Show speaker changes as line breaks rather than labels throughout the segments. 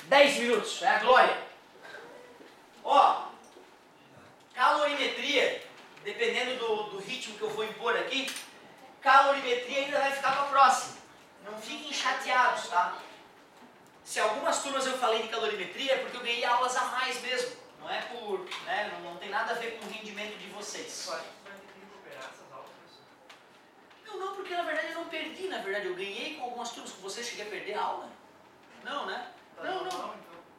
10 minutos, é a glória. Ó, calorimetria, dependendo do ritmo que eu vou impor aqui, calorimetria ainda vai ficar para a próxima. Não fiquem chateados, tá? Se algumas turmas eu falei de calorimetria é porque eu ganhei aulas a mais mesmo. Não é por, né, não tem nada a ver com o rendimento de vocês. Não, porque na verdade eu não perdi, na verdade eu ganhei com algumas turmas. Com vocês cheguei a perder a aula? Não, né? Não.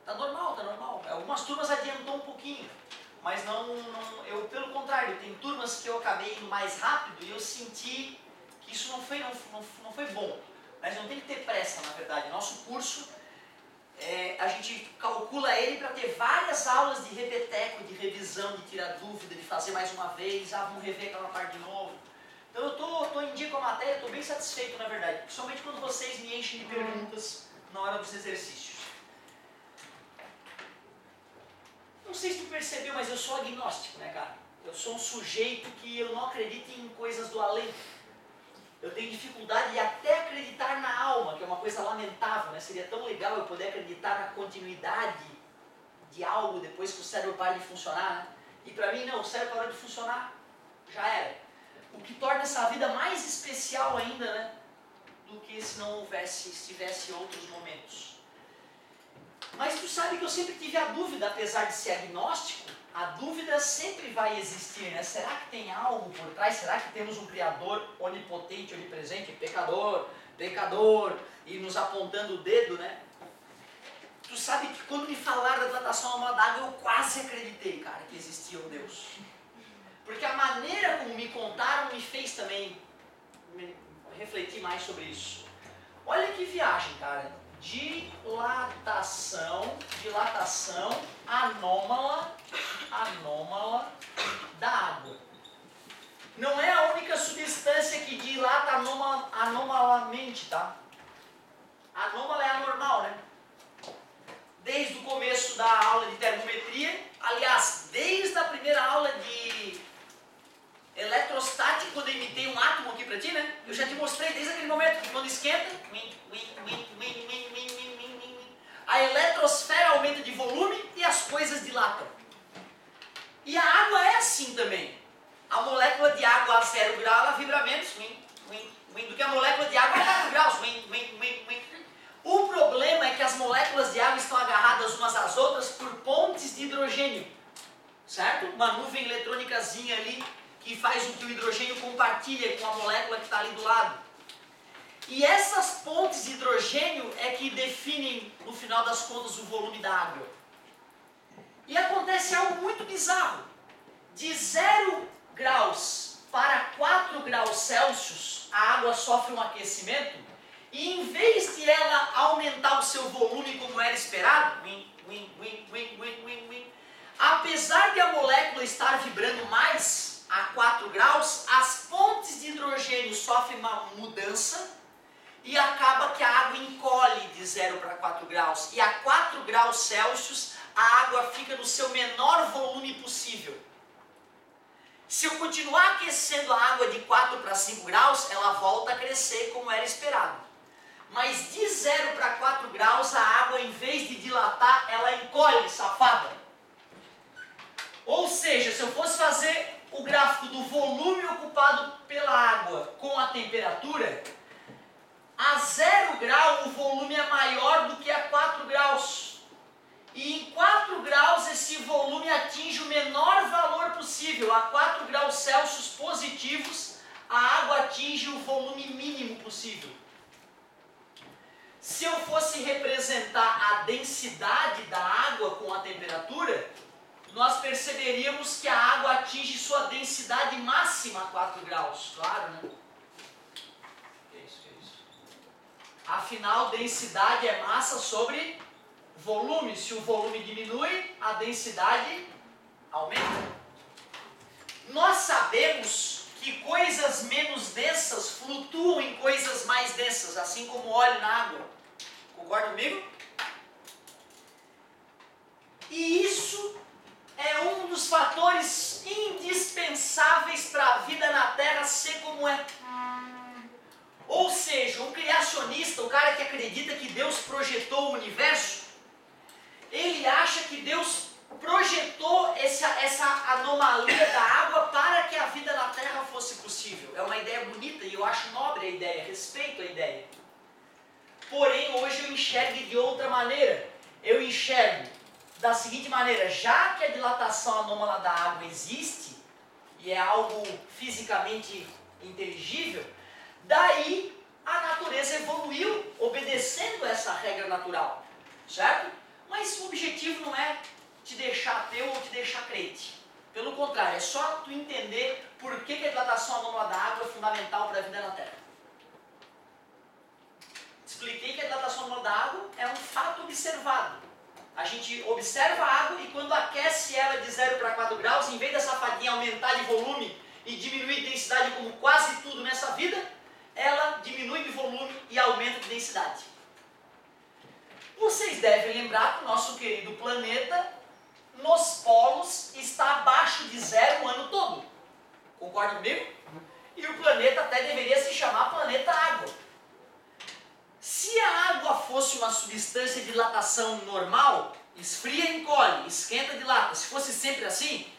Tá normal. Algumas turmas adiantou um pouquinho. Mas eu pelo contrário, tem turmas que eu acabei indo mais rápido e eu senti que isso não foi bom. Mas não tem que ter pressa, na verdade. Nosso curso, a gente calcula ele para ter várias aulas de repeteco, de revisão, de tirar dúvida, de fazer mais uma vez, vamos rever aquela parte de novo. Então eu tô em dia com a matéria, estou bem satisfeito, na verdade. Principalmente quando vocês me enchem de perguntas na hora dos exercícios. Não sei se tu percebeu, mas eu sou agnóstico, né, cara? Eu sou um sujeito que eu não acredito em coisas do além. Eu tenho dificuldade de até acreditar na alma, que é uma coisa lamentável, né? Seria tão legal eu poder acreditar na continuidade de algo depois que o cérebro para de funcionar, né? E para mim não, o cérebro parou de funcionar, já era. O que torna essa vida mais especial ainda, né? Do que se não houvesse, se tivesse outros momentos. Mas tu sabe que eu sempre tive a dúvida, apesar de ser agnóstico, a dúvida sempre vai existir, né? Será que tem algo por trás? Será que temos um Criador onipotente, onipresente, pecador, e nos apontando o dedo, né? Tu sabe que quando me falaram da dilatação anual d'água, eu quase acreditei, cara, que existia um Deus. Porque a maneira como me contaram me fez também refletir mais sobre isso. Olha que viagem, cara. Dilatação anômala da água. Não é a única substância que dilata anomalamente, tá? Anômala é anormal, né? Desde o começo da aula de termometria, aliás, desde a primeira aula de eletrostática, quando eu imitei um átomo aqui pra ti, né? Eu já te mostrei desde aquele momento que quando esquenta, a eletrosfera aumenta de volume e as coisas dilatam. E a água é assim também. A molécula de água a 0 grau, ela vibra menos do que a molécula de água a 4 graus. O problema é que as moléculas de água estão agarradas umas às outras por pontes de hidrogênio. Certo? Uma nuvem eletrônicazinha ali que faz com que o hidrogênio compartilhe com a molécula que está ali do lado. E essas pontes de hidrogênio é que definem, no final das contas, o volume da água. E acontece algo muito bizarro. De 0 graus para 4 graus Celsius, a água sofre um aquecimento, e em vez de ela aumentar o seu volume como era esperado, apesar de a molécula estar vibrando mais a 4 graus, as pontes de hidrogênio sofrem uma mudança e acaba que a água encolhe de 0 para 4 graus. E a 4 graus Celsius, a água fica no seu menor volume possível. Se eu continuar aquecendo a água de 4 para 5 graus, ela volta a crescer como era esperado. Mas de 0 para 4 graus, a água, em vez de dilatar, ela encolhe, safada. Ou seja, se eu fosse fazer o gráfico do volume ocupado pela água com a temperatura, a 0 grau o volume é maior do que a 4 graus. E em 4 graus esse volume atinge o menor valor possível. A 4 graus Celsius positivos, a água atinge o volume mínimo possível. Se eu fosse representar a densidade da água com a temperatura, nós perceberíamos que a água atinge sua densidade máxima a 4 graus. Claro, né? Que isso? Afinal, densidade é massa sobre volume. Se o volume diminui, a densidade aumenta. Nós sabemos que coisas menos densas flutuam em coisas mais densas, assim como óleo na água. Concorda comigo? E isso é um dos fatores indispensáveis para a vida na Terra ser como é. Ou seja, um criacionista, o cara que acredita que Deus projetou o universo, anomalia da água para que a vida na Terra fosse possível. É uma ideia bonita e eu acho nobre a ideia, respeito a ideia. Porém, hoje eu enxergo de outra maneira. Eu enxergo da seguinte maneira: já que a dilatação anômala da água existe, e é algo fisicamente inteligível, daí a natureza evoluiu obedecendo essa regra natural, certo? Mas o objetivo não é te deixar ateu ou te deixar crente. Pelo contrário, é só tu entender por que a dilatação anômala da água é fundamental para a vida na Terra. Expliquei que a dilatação anômala da água é um fato observado. A gente observa a água e quando aquece ela de 0 para 4 graus, em vez dessa fadinha aumentar de volume e diminuir de densidade como quase tudo nessa vida, ela diminui de volume e aumenta de densidade. Vocês devem lembrar que o nosso querido planeta, nos polos, está abaixo de 0 o ano todo. Concorda comigo? E o planeta até deveria se chamar planeta água. Se a água fosse uma substância de dilatação normal, esfria e encolhe, esquenta e dilata, se fosse sempre assim,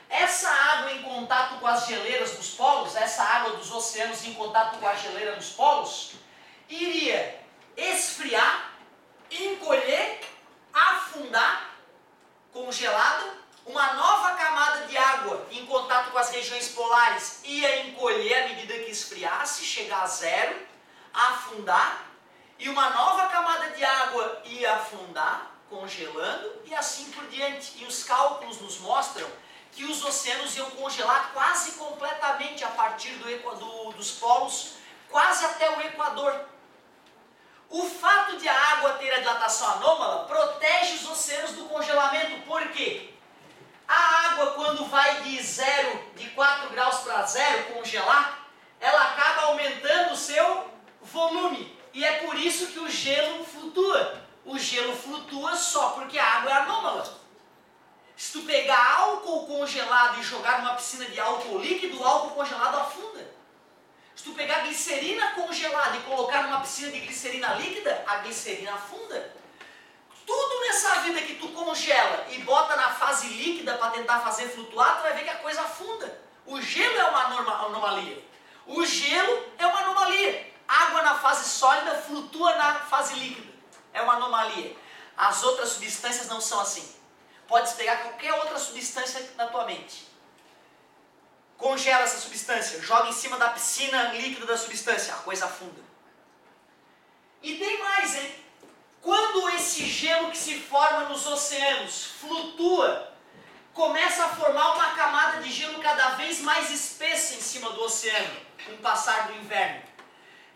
essa água em contato com as geleiras dos polos, essa água dos oceanos em contato com a geleira dos polos, iria esfriar, encolher, afundar, congelada, uma nova camada de água em contato com as regiões polares ia encolher à medida que esfriasse, chegar a 0, afundar, e uma nova camada de água ia afundar, congelando, e assim por diante. E os cálculos nos mostram que os oceanos iam congelar quase completamente a partir dos polos, quase até o Equador. O fato de a água ter a dilatação anômala protege os oceanos do congelamento. Por quê? A água, quando vai de 4 graus para 0, congelar, ela acaba aumentando o seu volume. E é por isso que o gelo flutua. O gelo flutua só porque a água é anômala. Se tu pegar álcool congelado e jogar numa piscina de álcool líquido, o álcool congelado afunda. Se tu pegar glicerina congelada e colocar numa piscina de glicerina líquida, a glicerina afunda. Tudo nessa vida que tu congela e bota na fase líquida para tentar fazer flutuar, tu vai ver que a coisa afunda. O gelo é uma anomalia. O gelo é uma anomalia. Água na fase sólida flutua na fase líquida. É uma anomalia. As outras substâncias não são assim. Pode pegar qualquer outra substância na tua mente. Congela essa substância, joga em cima da piscina líquida da substância, a coisa afunda. E tem mais, hein? Quando esse gelo que se forma nos oceanos flutua, começa a formar uma camada de gelo cada vez mais espessa em cima do oceano, com o passar do inverno.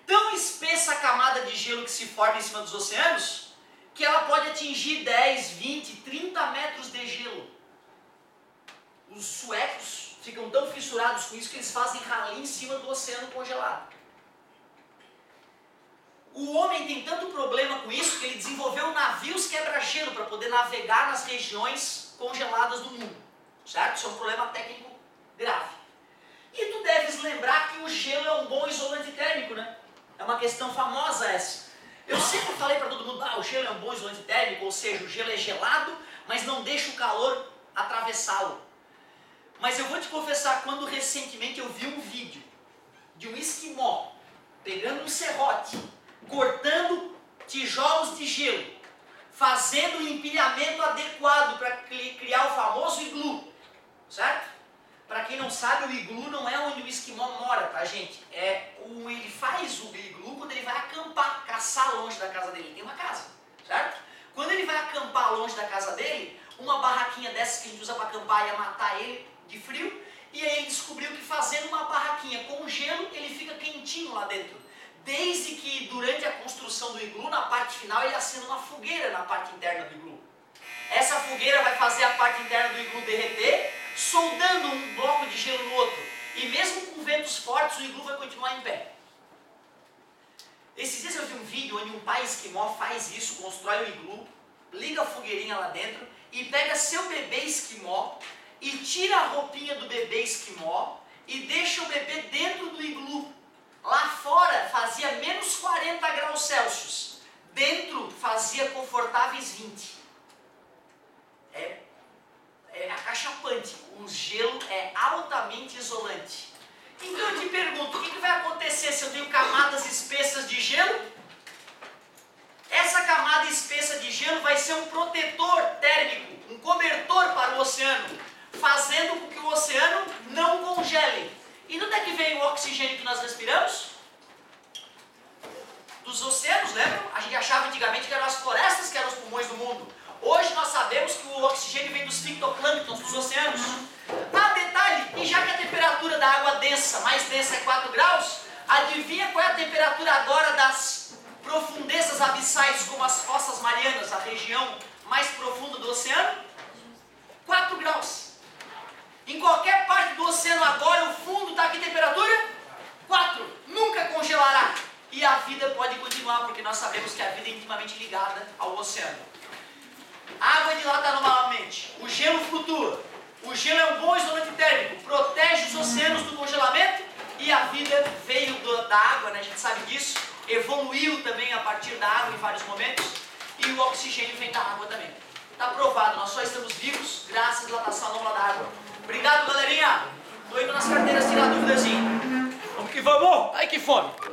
Tão espessa a camada de gelo que se forma em cima dos oceanos, que ela pode atingir 10, 20, 30 metros de gelo. Os suecos ficam tão fissurados com isso que eles fazem rali em cima do oceano congelado. O homem tem tanto problema com isso que ele desenvolveu navios quebra-gelo para poder navegar nas regiões congeladas do mundo. Certo? Isso é um problema técnico grave. E tu deves lembrar que o gelo é um bom isolante térmico, né? É uma questão famosa essa. Eu sempre falei para todo mundo, o gelo é um bom isolante térmico, ou seja, o gelo é gelado, mas não deixa o calor atravessá-lo. Mas eu vou te confessar, quando recentemente eu vi um vídeo de um esquimó pegando um serrote, cortando tijolos de gelo, fazendo o empilhamento adequado para criar o famoso iglu, certo? Para quem não sabe, o iglu não é onde o esquimó mora, tá, gente? Ele faz o iglu quando ele vai acampar, caçar longe da casa dele. Ele tem uma casa, certo? Quando ele vai acampar longe da casa dele, uma barraquinha dessas que a gente usa para acampar ia matar ele de frio, e aí ele descobriu que fazendo uma barraquinha com gelo, ele fica quentinho lá dentro. Desde que durante a construção do iglu, na parte final, ele acende uma fogueira na parte interna do iglu. Essa fogueira vai fazer a parte interna do iglu derreter, soldando um bloco de gelo no outro. E mesmo com ventos fortes, o iglu vai continuar em pé. Esses dias eu vi um vídeo onde um pai esquimó faz isso, constrói o iglu, liga a fogueirinha lá dentro e pega seu bebê esquimó e tira a roupinha do bebê esquimó e deixa o bebê dentro do iglu. Lá fora fazia menos 40 graus Celsius. Dentro fazia confortáveis 20. É a caixa quântico. O gelo é altamente isolante. Então eu te pergunto, o que vai acontecer se eu tenho camadas espessas de gelo? Essa camada espessa de gelo vai ser um protetor térmico, um cobertor para o oceano, fazendo com que o oceano não congele. E de onde é que vem o oxigênio que nós respiramos? Dos oceanos, lembram? A gente achava antigamente que eram as florestas que eram os pulmões do mundo. Hoje nós sabemos que o oxigênio vem dos fitoplânctons dos oceanos. Ah, detalhe, e já que a temperatura da água densa, mais densa é 4 graus, adivinha qual é a temperatura agora das profundezas abissais, como as fossas marianas, a região mais profunda do oceano? 4 graus. Em qualquer parte do oceano agora, o fundo está aqui temperatura? 4. Nunca congelará. E a vida pode continuar, porque nós sabemos que a vida é intimamente ligada ao oceano. A água é dilatada novamente, o gelo flutua. O gelo é um bom isolante térmico, protege os oceanos do congelamento e a vida veio da água, né? A gente sabe disso, evoluiu também a partir da água em vários momentos e o oxigênio vem da água também. Está provado, nós só estamos vivos graças à dilatação anômala da água. Obrigado, galerinha. Estou indo nas carteiras tirar dúvidazinha.
Vamos que vamos!
Ai, que fome!